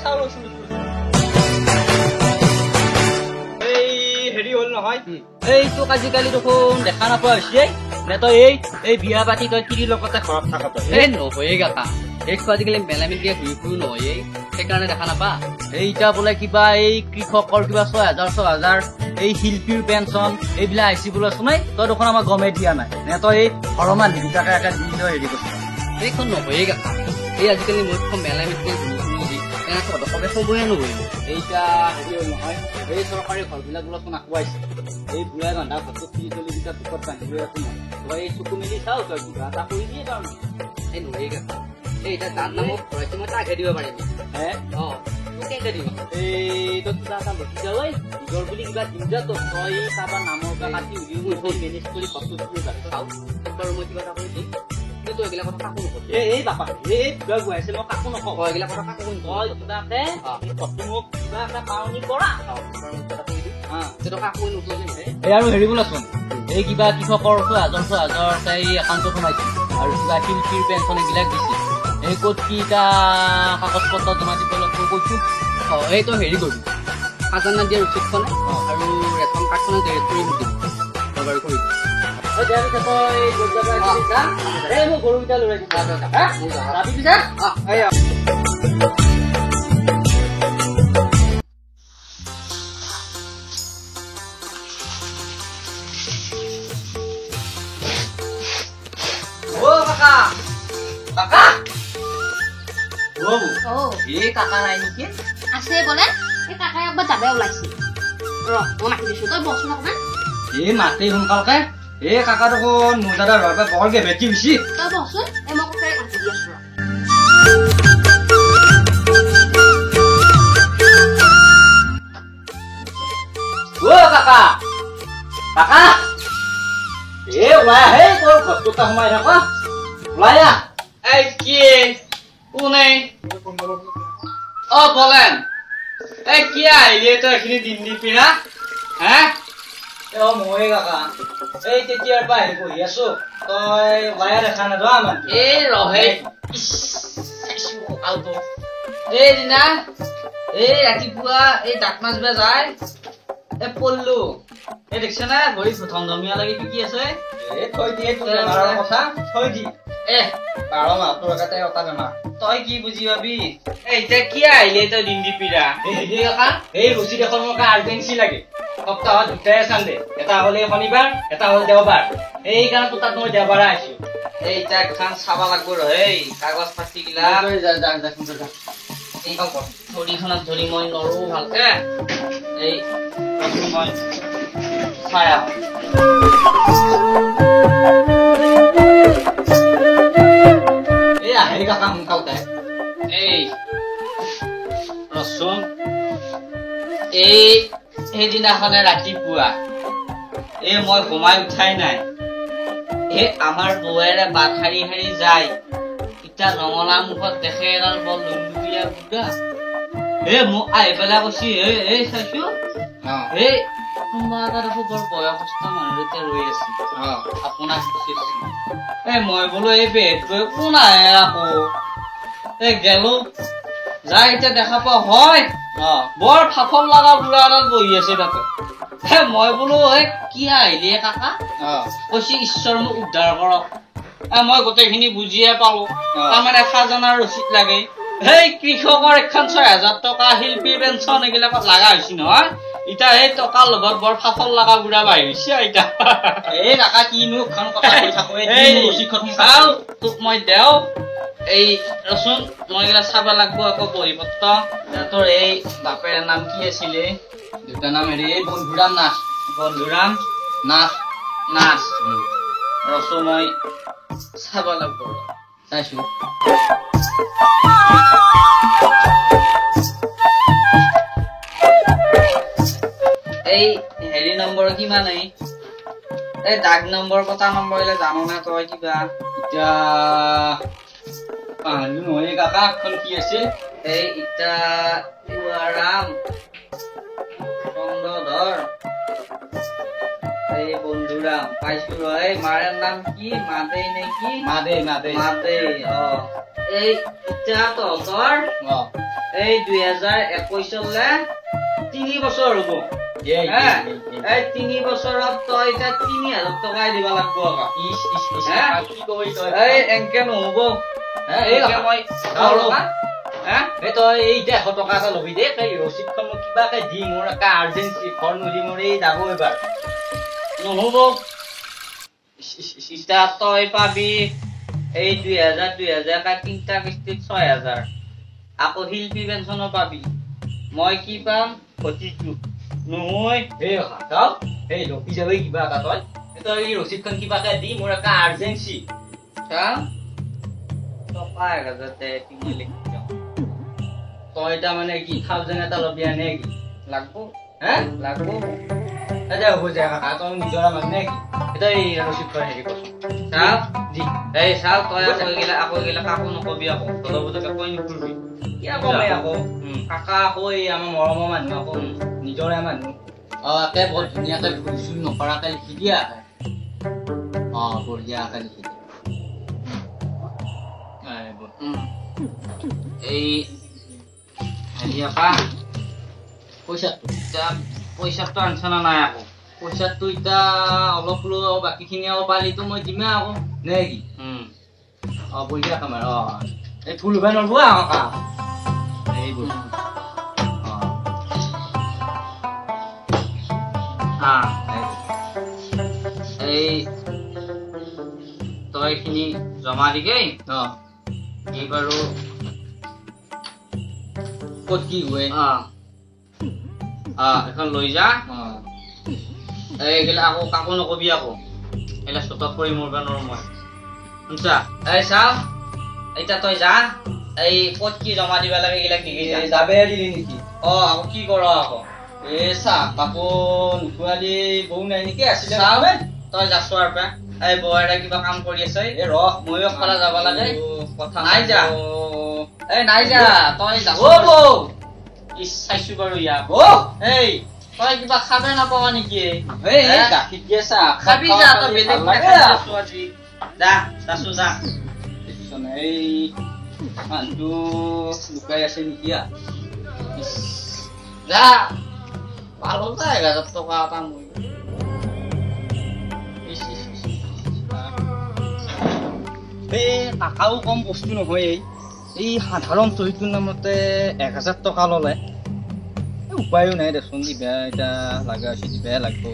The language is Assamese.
চাউল চুৰি এই হেৰি হ'ল নহয় এই তোক আজিকালি দেখোন দেখা নাপোৱা হৈছে নে তই এই বিয়া পাতি তই তিৰিৰ লগতে ঘৰত থাকা তই এই নহয়ে গাতা এইটো আজিকালি মেলামিন দিয়ে ঘূৰি ফুৰো নহয়ে সেইকাৰণে দেখা নাপা এইটা বোলে কিবা এই কৃষকৰ কিবা 6,000 এই শিল্পীৰ পেঞ্চন এইবিলাক আহিছে বোলে শুনাই তই দেখোন আমাক গমে দিয়া নাই নে তই এই ঘৰৰ মানুহকেইটাকে একে দি হেৰি কৰিছ এইখন নহয়ে গাতা এই আজিকালি মুখ্য মেলামিন দিয়ে ঘূৰি ফুৰো যি এনেকৈ সবে সময়ে নহৰিব এইটা হেৰি হ'ল নহয় এই চৰকাৰী ঘৰবিলাক বোলে চোন আঁকুৱাইছে এই বুঢ়াই ৰন্ধা ঘৰটো 30-40 টুকত বান্ধিলৈ আছে নহয় তই এই চকু মেলি চাও তই কিবা এটা কৰি দিয়ে তাৰমানে এই নহয়ে গাতা এই এতিয়া তাত নামত ভৰাইছে মই তাকহে দিব পাৰিম হে কেনেকৈ দিম এই তই কিবা এটা লখি যা ঐ নিজৰ বুলি কিবা দিম যা তই কাৰোবাৰ নামৰ পৰা কাটি উলিও মই মেনেজ কৰি ঘৰটো দিব পাৰি চাওঁ বাৰু মই কিবা এটা কৰি দিম কিন্তু এইবিলাক কথা কাকো নকওঁ এই বাপা এই কিবা গুৱাইছে মই কাকো নকওঁ এইবিলাক কথা কাকো নকওঁ তই কিবাকে ঘৰটো মোক কিবা এটা পাৰণি কৰা এই আৰু হেৰি বোলেচোন এই কিবা কৃষকৰ 6,000 এই একাউণ্টত সোমাইছে আৰু কিবা শিল্পীৰ পেঞ্চন এইবিলাক দিছে এই ক'ত কি এটা কাগজ পত্ৰ জমা দিবলৈ কৈছো এইটো হেৰি কৰিম খাজানা দিয়া ৰচিদখনে আৰু ৰেচন কাৰ্ডখনে ডেৰেক্ট কৰি দিম বাৰু কৰি দিম মোক গৰুকেইটা লৈ কাকা নাই নেকি আছে বোলে এই কাকাই একবাৰ যাবে ওলাইছে মই মাতি দিছো তই বচোন অকমান এই মাতি সোনকালকে এই কাকা দেখোন মোৰ দাদা ৰবা বৰকে বেটি হৈছি তই বচোন এই মই কথাই মাতি দি আছো কাকা কাকা এই ওলাই আহে তোৰ ঘৰটোতে সোমাই থাক ওলাই আহ এই কি কোনে বলেন এই কি আহিলে তই এইখিনি দিন দি পিৰা হে মই কাকা এই তেতিয়াৰ পৰা আহি বহি আছো তই ওলাই দেখা নাযাওঁ আমাৰ এই ৰহে এই দিনা এই ৰাতিপুৱা এই ডাক মাছবে যায় এই পল্লু এই দেখিছে না ভৰি ধমধমীয়া লাগি কি আছে থৈ দিয়ে কথা থৈ দি 12 মাহ তোৰ কাতে এটা বেমাৰ তই কি বুজি পাবি এতিয়া কি আহিলে তই দিন দি পিৰা এই ৰচিদ এখন মোক আৰ্জেঞ্চি লাগে সপ্তাহত দুটাই চানডে এটা হলে শনিবাৰ এটা হল দেওবাৰ এইকাৰণে তোৰ তাত মই দেওবাৰে আহিছো এই এখন চাব লাগব এই কাগজ পাতি গিলা ধৰিখনত ধৰি মই নৰো ভালকে এই মই চাই আহো এই কাকা সোনকালতে এই ৰচোন এই সেইদিনাখনে ৰাতিপুৱা এই মই ঘুমাই উঠাই নাই এই আমাৰ বৌৱেৰে বাট হাৰি হাৰি যায় এতিয়া ৰঙলা মুখত দেখে এডাল বৰ লুলুলীয়া বুঢ়া এই মোক আহি পেলাই কৈছি এই চাইছো এই কোনোবা এটা দেখো বৰ বয়সস্থ মানুহ এতিয়া ৰৈ আছে আপোনাক এই মই বোলো এই বেদ গৈ কোন আহে আকৌ এই গেলো যাই এতিয়া দেখা পোৱা হয় বৰ ফাফল লগা বুঢ়া এডাল বহি আছে তাতে মই বোলো এই কি আহিলে কাকা কৈছি ঈশ্বৰ মোক উদ্ধাৰ কৰক মই গোটেইখিনি বুজিয়ে পালো তাৰমানে খাজানাৰ ৰচিদ লাগে সেই কৃষকৰ এখন 6,000 টকা শিল্পীৰ পেঞ্চন এইবিলাকত লগা হৈছে নহয় এতিয়া এই টকাৰ লগত বৰ ফাফল লগা বুঢ়া বাঢ়িছে এতিয়া এই কাকা কিনো কথা কৈ থাকো তোক মই দেও এই ৰচোন মই এইগিলা চাব লাগব আকৌ বহি পত্ৰ তোৰ এই বাপেৰ নাম কি আছিলে দেউতাৰ নাম হেৰি বন্ধুৰাম নাথ বন্ধুৰাম নাথ নাথ ৰচো মই চাব লাগব চাইছো এই হেৰি নম্বৰ কিমান এই ডাক নম্বৰ কটা নম্বৰ জানো না তই কিবা এতিয়া পাহানি নহয় কাকা এখন কি আছিল এই ইটা ৰাম চন্দ্ৰধৰ এই বন্ধুৰাম পাইছো এই মাৰে নাম কি মাদে নেকি মাদে মাদে মাদে এই ইটা তহঁতৰ এই 2021 3 বছৰ হ'ব এই 3 বছৰত তই এতিয়া 3000 টকাই দিব লাগিব কি কই তই এই এনকে নহব এই মই তই এই 100 টকা এটা লবি দে এই ৰচিদখন মই কিবাকে দি মোৰ এটা আৰ্জেন্সি ঘৰ নদী মোৰ এই যাব এবাৰ নহব ইটা তই পাবি এই 2000 তিনটা কিস্তিত 6000 আকৌ শিল্পী পেঞ্চনো পাবি মই কি পাম প্ৰতিটো নহয় এই হাতাও এই লপি যাবি কিবা এটা তই এই ৰচিদখন কিবাকে দি মোৰ এটা আৰ্জেন্সি টকা 1000 তিনি লিখি যাওঁ তই এটা মানে কি খাব যেন এটা লবি আনে কি লাগব লাগব আচ্ছা হ'ব যা কাকা তই নিজৰ মানে কি এটা এই ৰচিদখন হেৰি কৰ চাও দি এই চাও তই আকৌ গেলা কাকো নকবি আকৌ তলবতকে কৈ নুকুলবি কিয় কমে আকৌ কাকা আকৌ এই আমাৰ মৰমৰ মানুহ আকৌ নিজৰে মানুহ একে বৰ ধুনীয়াকে ভুল নকৰাকে লিখি দিয়া বঢ়িয়াকে লিখি দিয়া এই হেৰি আপা পইচাটো আনছনা নাই আকৌ পইচাটো এতিয়া অলপ বাকীখিনি আকৌ পালিতো মই দিমে আকৌ নে কি বঢ়িয়া কামাৰ এই ফুল উভাই নলব কাকা এইবোৰ এই তই খিনি জমা দিগেই এই বাৰু ক'ত কি হয় এখন লৈ যা এইগিলা আকৌ কাকো নকবি আকৌ এইগিলা চটক কৰি মোৰ বানৰ মই শুনছা এই চাও এতিয়া তই যা এই ক'ত কি জমা দিবা লাগে এইগিলাক দিবি যাবে দিলি নেকি আকৌ কি কৰ আকৌ এই চাহ কাপোৰ নোখোৱালি বৌ নাই নেকি আছিলে তই যাছো আৰু পা এই বৌৰে কিবা কাম কৰি আছে এই ৰহ ময়ো ফালে যাব লাগে কথা নাই যা এই নাই যা তই যা বৌ চাইছো বাৰু ইয়াক এই তই কিবা খাবে নাপাবা নেকি গাখীৰ দিয়ে চাহ খাবি যা তই বেলেগ আজি যা যাছো যা এই মানুহটো লুকাই আছে নেকি যা ভালো যা 1000 টকা এটা মই এই কাকাও কম বস্তু নহয় এই সাধাৰণ চহীটোৰ নামতে 1000 টকা ললে উপায়ো নাই দেচোন দিবা এতিয়া লাগা হৈছে দিবাই লাগিব